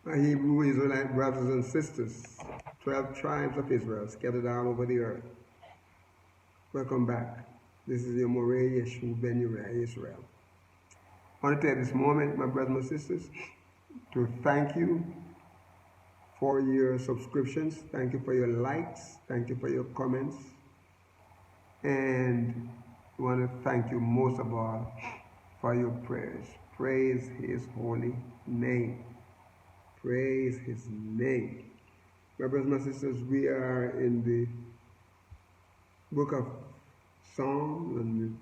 Our Hebrew Israelite brothers and sisters, 12 tribes of Israel scattered all over the earth. Welcome back. This is your Moreh Yeshu Ben Uriah Israel. I want to take this moment, my brothers and sisters, to thank you for your subscriptions. Thank you for your likes. Thank you for your comments. And I want to thank you most of all for your prayers. Praise his holy name. Praise his name. My brothers and sisters, we are in the book of Psalms, and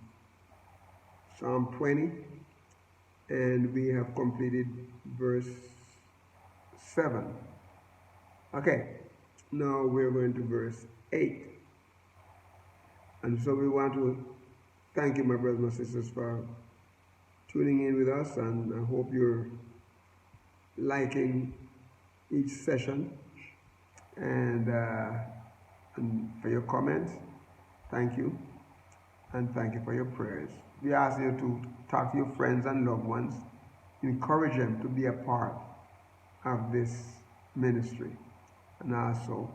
Psalm 20, and we have completed verse 7. Okay, now we're going to verse 8. And so we want to thank you, my brothers and sisters, for tuning in with us, and I hope you're liking each session, and for your comments, thank you, and thank you for your prayers. We ask you to talk to your friends and loved ones, encourage them to be a part of this ministry, and also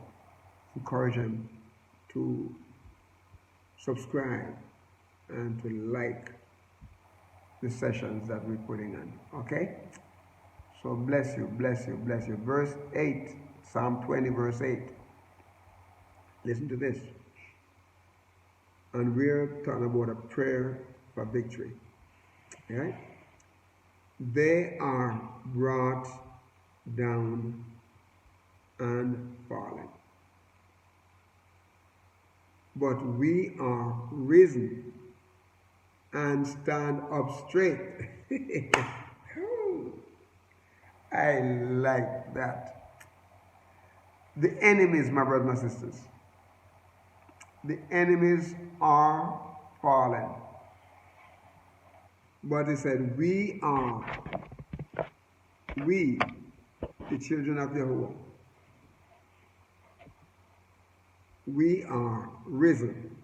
encourage them to subscribe and to like the sessions that we're putting on. Okay? So bless you, bless you, bless you. Verse 8, Psalm 20, verse 8. Listen to this. And we're talking about a prayer for victory. Right? They are brought down and fallen, but we are risen and stand up straight. I like that. The enemies, my brothers and sisters, the enemies are fallen. But he said, we, the children of YAHUAH, we are risen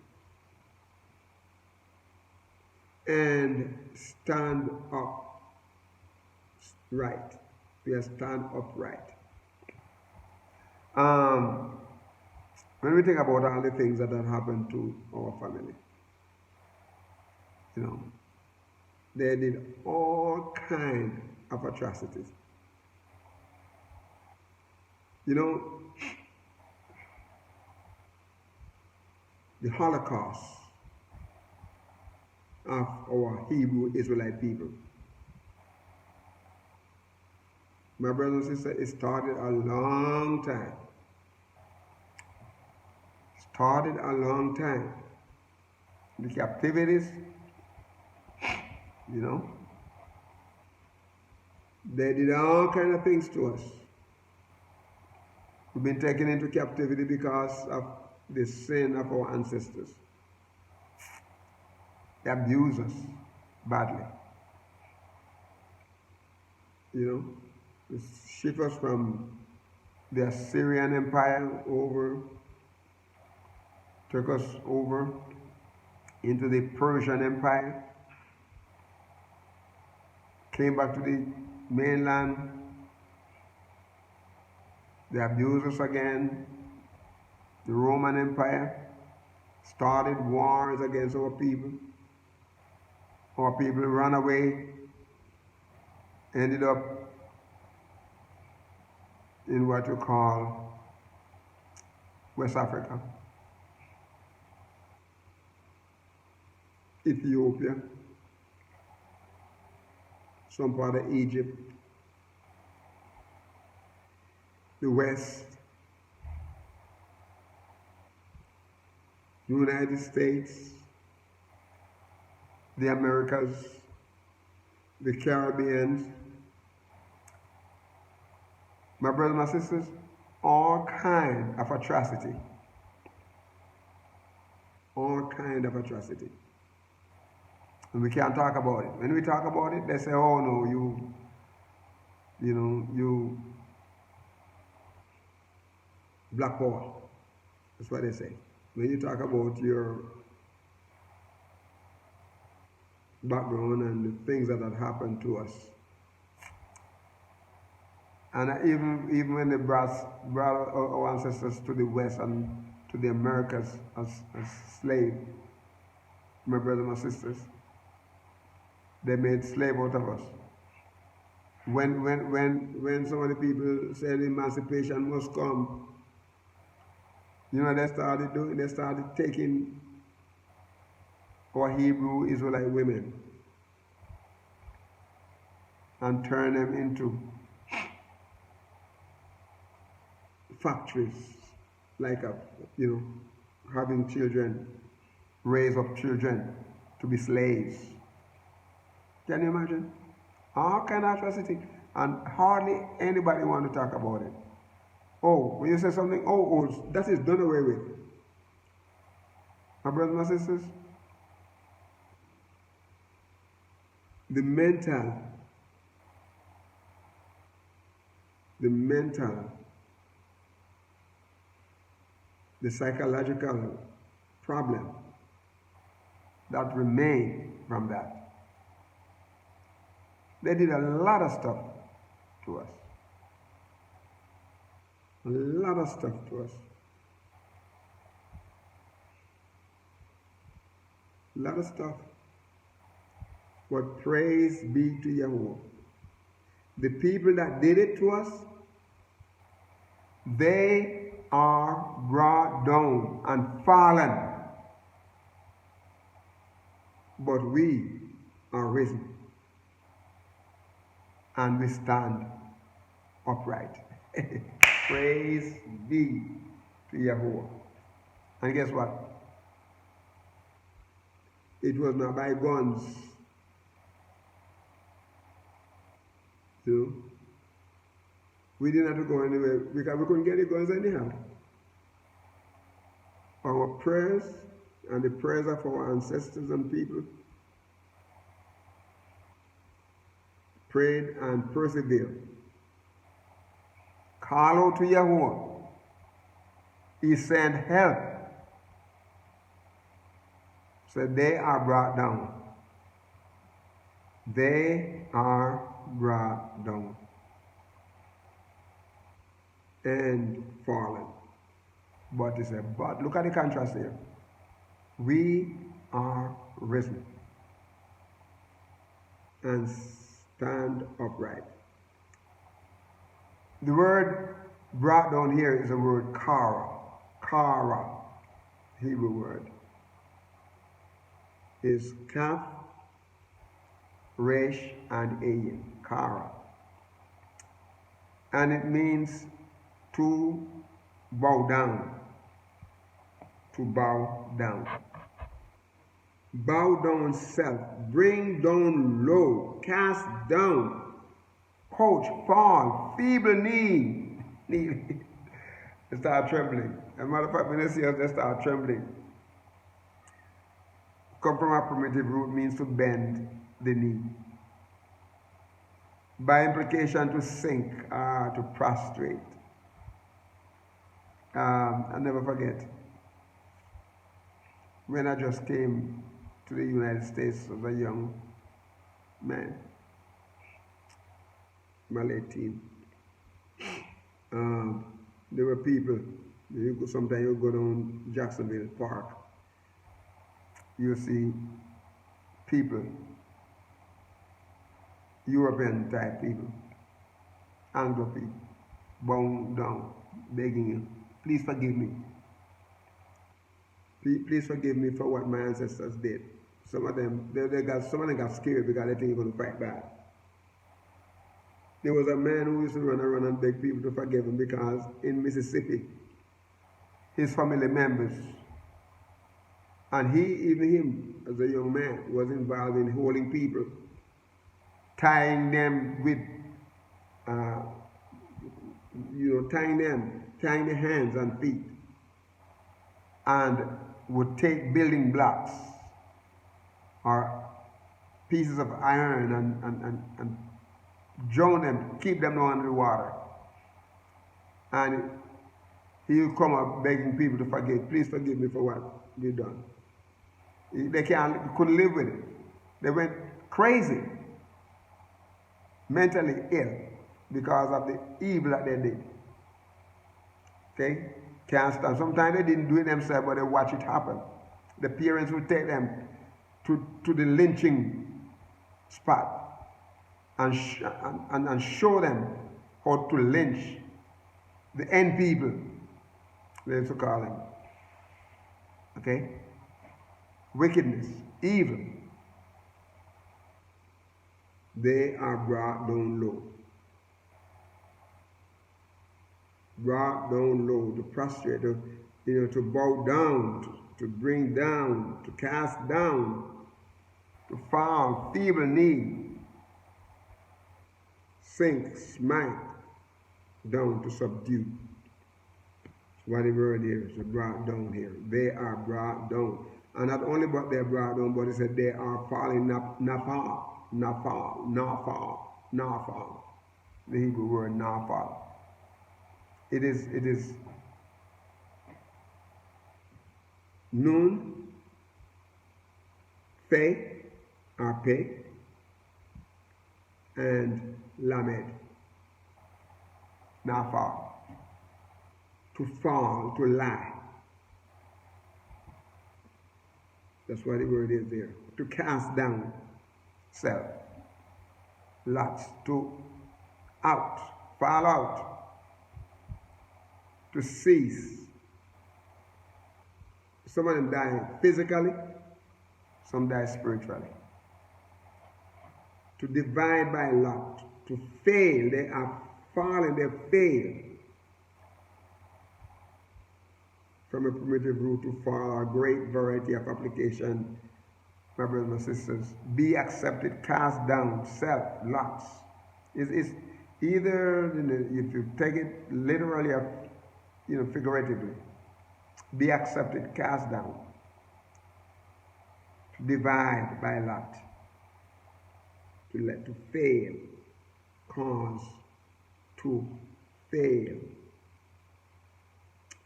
and stand up right. We are stand upright. When we think about all the things that have happened to our family, you know, they did all kinds of atrocities. You know, the Holocaust of our Hebrew Israelite people. My brothers and sisters, it started a long time. Started a long time. The captivities, you know, they did all kinds of things to us. We've been taken into captivity because of the sin of our ancestors. They abused us badly. You know, they shipped us from the Assyrian Empire over, took us over into the Persian Empire, came back to the mainland. They abused us again. The Roman Empire started wars against our people. Our people ran away, ended up in what you call West Africa, Ethiopia, some part of Egypt, the West, United States, the Americas, the Caribbean. My brothers and sisters, all kind of atrocity. All kind of atrocity. And we can't talk about it. When we talk about it, they say, oh no, you black power. That's what they say. When you talk about your background and the things that had happened to us, And even when they brought our ancestors to the West and to the Americas as slaves, my brothers and my sisters, they made slave out of us. When some of the people said emancipation must come, you know, they started doing, they started taking our Hebrew Israelite women and turn them into factories, like having children, raise up children to be slaves. Can you imagine? All kind of atrocity, and hardly anybody want to talk about it. Oh, when you say something, that is done away with. My brothers and my sisters, the psychological problem that remain from that. They did a lot of stuff to us. A lot of stuff to us. A lot of stuff. But praise be to Yahuwah. The people that did it to us, they are brought down and fallen. But we are risen. And we stand upright. Praise be to Yahuwah. And guess what? It was not by guns. We didn't have to go anywhere because we couldn't get the guns anyhow. Our prayers and the prayers of our ancestors and people prayed and persevered. Call out to Yahuwah. He sent help. So they are brought down. They are brought down and fallen. But he said, but look at the contrast here. We are risen and stand upright. The word brought down here is the word kara. Kara, Hebrew word, is kaf, resh, and ayin. Kara. And it means to bow down. To bow down. Bow down self. Bring down low. Cast down. Coach, fall. Feeble knee. They start trembling. As a matter of fact, when they see us, they start trembling. Come from a primitive root means to bend the knee. By implication, to sink, to prostrate. I'll never forget when I just came to the United States as a young man, my late teen. There were people, sometimes you go down Jacksonville Park, you see people, European type people, Anglo people, bowing down, begging you, please forgive me. Please forgive me for what my ancestors did. Some of them got scared because they think you're going to fight back. There was a man who used to run around and beg people to forgive him because in Mississippi, his family members, and even him as a young man, was involved in holding people, tying them with, tying their hands and feet, and would take building blocks or pieces of iron and drown them, keep them down under the water. And he would come up begging people to forgive. Please forgive me for what we've done. They couldn't live with it. They went crazy, mentally ill. because of the evil that they did. Okay? Can't stand. Sometimes they didn't do it themselves, but they watch it happen. The parents would take them to the lynching spot and show them how to lynch the end people, they used to call them. Okay? Wickedness, evil. They are brought down low. Brought down low, to prostrate, to bow down, to bring down, to cast down, to fall, feeble knee, sink, smite, down, to subdue. What the word here is, brought down here. They are brought down. And not only but they're brought down, but it said they are falling, nafal. The Hebrew word nafal. It is Nun, Fe, or Pe, and Lamed, nafal. To fall, to lie. That's what the word is there. To cast down self. Lots. To out. Fall out. To cease. Some of them die physically. Some die spiritually. To divide by lot. To fail. They are fallen. They fail. From a primitive root to fall, a great variety of application, my brothers and sisters. Be accepted, cast down, self, lots. It's either, if you take it literally or figuratively. Be accepted, cast down. To divide by lot. To fail. Cause to fail.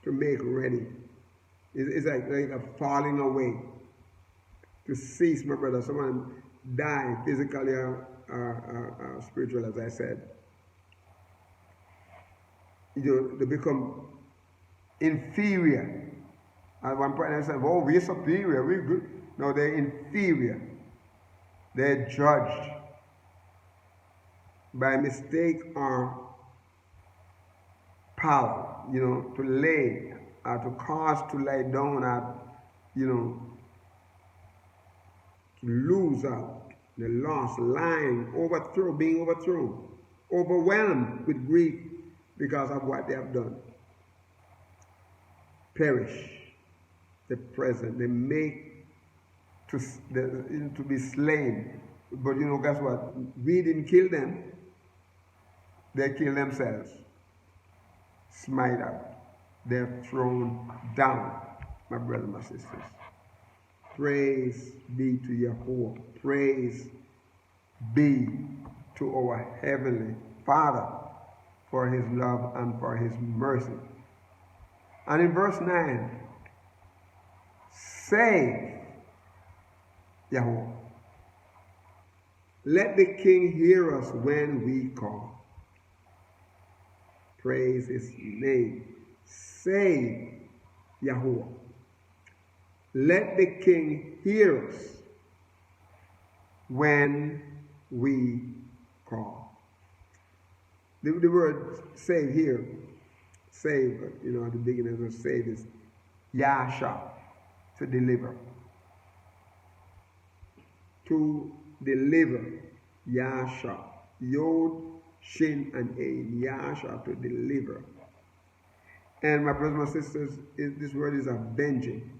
To make ready. It's like a falling away. To cease, my brother. Someone die physically or spiritual, as I said. They become inferior. At one point I said, oh, we're superior, we're good. No, they're inferior. They're judged by mistake or power, to lay, or to cause to lie down, or, to lose out, the loss, lying, being overthrown, overwhelmed with grief because of what they have done. Perish, the present, they make to be slain. But guess what? We didn't kill them, they killed themselves. Smite out. They're thrown down, my brothers and my sisters. Praise be to Yahuwah. Praise be to our Heavenly Father for His love and for His mercy. And in verse 9, save Yahuwah. Let the King hear us when we call. Praise His name. Save Yahuwah. Let the King hear us when we call. The word save here, save, at the beginning of save is Yasha, to deliver. To deliver, Yasha. Yod, Shin, and Ain. Yasha, to deliver. And my brothers and sisters, this word is avenging.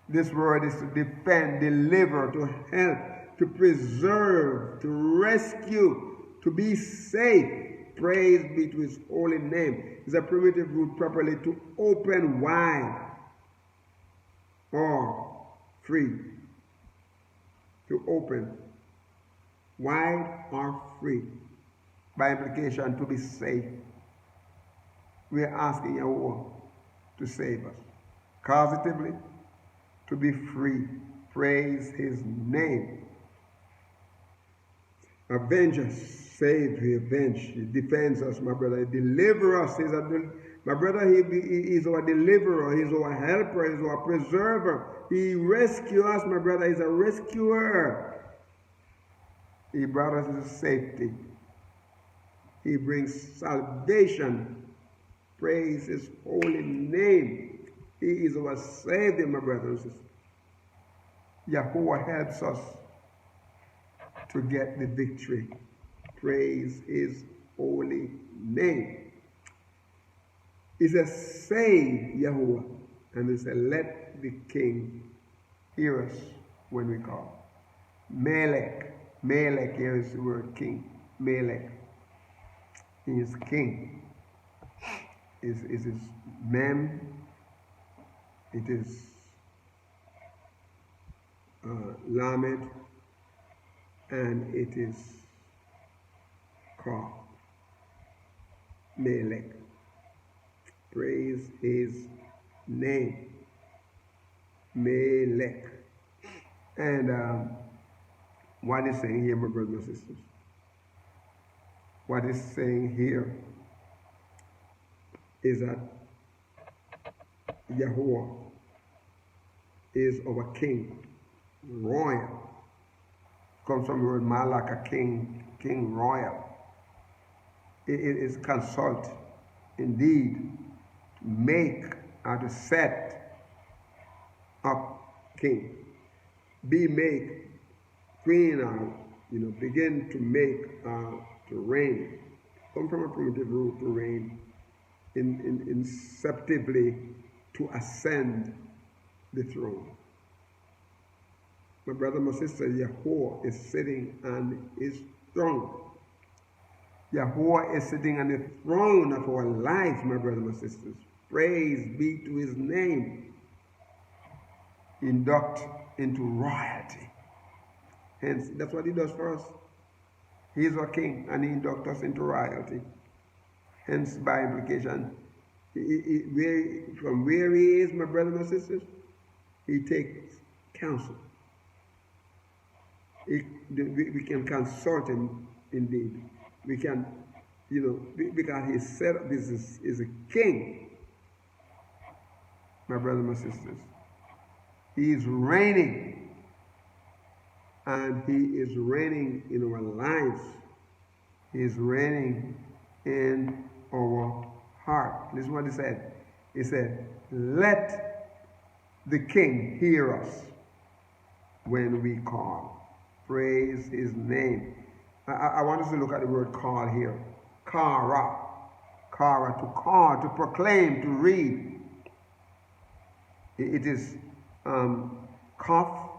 This word is to defend, deliver, to help, to preserve, to rescue, to be safe. Praise be to His holy name. It's a primitive root properly to open wide or free. To open wide or free. By implication, to be safe. We are asking Yahuwah to save us. Causatively, to be free. Praise His name. Avenge us, save, he avenge, he defends us, my brother. He deliver us. My brother, he is our deliverer, he's our helper, he's our preserver. He rescues us, my brother. He's a rescuer. He brought us into safety. He brings salvation. Praise his holy name. He is our Savior, my brothers and sisters. Yahuwah helps us to get the victory. Praise his holy name. He says, save Yahuwah. And he said, let the king hear us when we call. Melech. Melech, here is the word king. Melech. He is king. Is his mem. It is Lamed. And it is Ka. Melech. Praise his name. Melech. And what is saying here, my brothers and sisters? What is saying here is that Yahuwah is our king, royal. Comes from the word Malak, a king, king royal. It is consult, indeed, to make or to set up king. Be make queen or begin to make to reign. Come from a primitive root to reign, inceptively to ascend the throne. My brother, my sister, Yahuwah is sitting on his throne. Yahuwah is sitting on the throne of our lives, my brothers, my sisters. Praise be to his name. Induct into royalty. Hence, that's what he does for us. He is our king, and he inducts us into royalty. Hence, by implication, from where he is, my brothers, my sisters, he takes counsel. We can consult him, indeed. We can, because he set up, this is a king, my brothers, my sisters. He is reigning. And he is reigning in our lives. He is reigning in our heart. This is what he said. He said, let the king hear us when we call. Praise his name. I want us to look at the word call here. Kara. Kara, to call, to proclaim, to read. It is Kaf,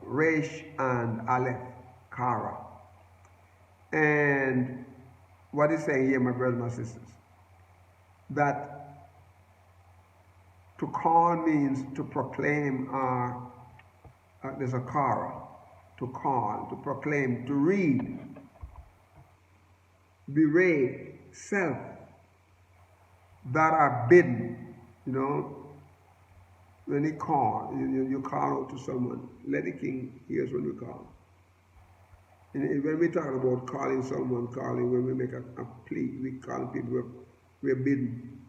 Resh, and Aleph. Kara. And what is saying here, my brothers, my sisters? That to call means to proclaim, there's a Kara. To call, to proclaim, to read, berate, self, that are bidden. When he calls, you call out to someone. Let the king hear us when we call. And when we talk about calling someone, when we make a plea, we call people, we're bidden.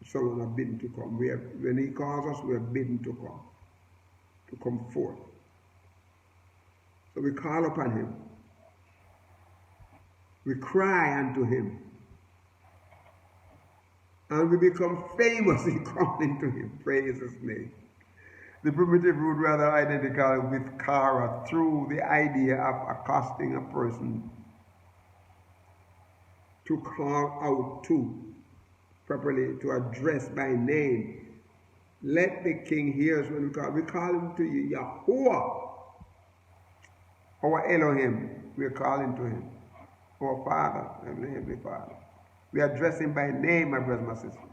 Someone are bidden to come. When he calls us, we're bidden to come forth. So we call upon him. We cry unto him. And we become famous in calling to him. Praise his name. The primitive root rather identical with Kara through the idea of accosting a person. To call out to, properly, to address by name. Let the king hear us when we call. We call him to you, Yahuwah. Our Elohim, we are calling to him. Our Father, Heavenly Father. We address him by name, my brothers, my sisters.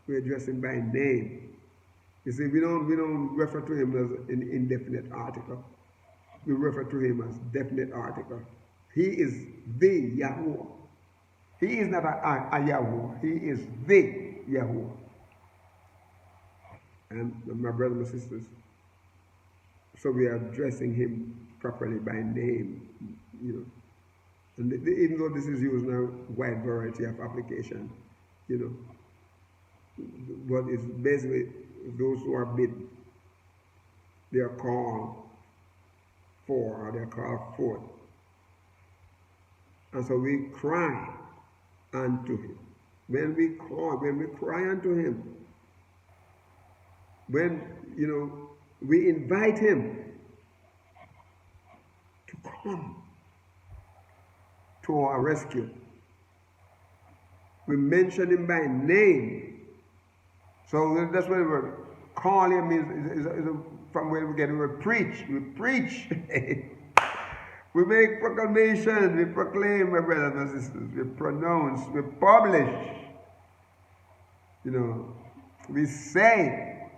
We address him by name. You see, we don't refer to him as an indefinite article. We refer to him as definite article. He is the Yahuwah. He is not a Yahuwah. He is the Yahuwah. And my brothers, my sisters, So we are addressing him properly by name, you know. And even though this is used in a wide variety of application, you know, but it's basically those who are bidden, they are called for, or they are called forth. And so we cry unto him. When we call, when we cry unto him, when, you know, we invite him to come to our rescue. We mention him by name. So that's what we call him means, is from where we get the word preach. We preach. We make proclamation. We proclaim, my brothers and sisters. We pronounce. We publish. You know, we say,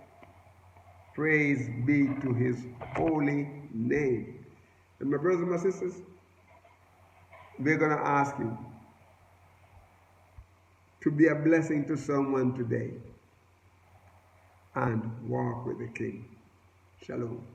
praise be to his holy name. And my brothers and my sisters, we're going to ask you to be a blessing to someone today and walk with the King. Shalom.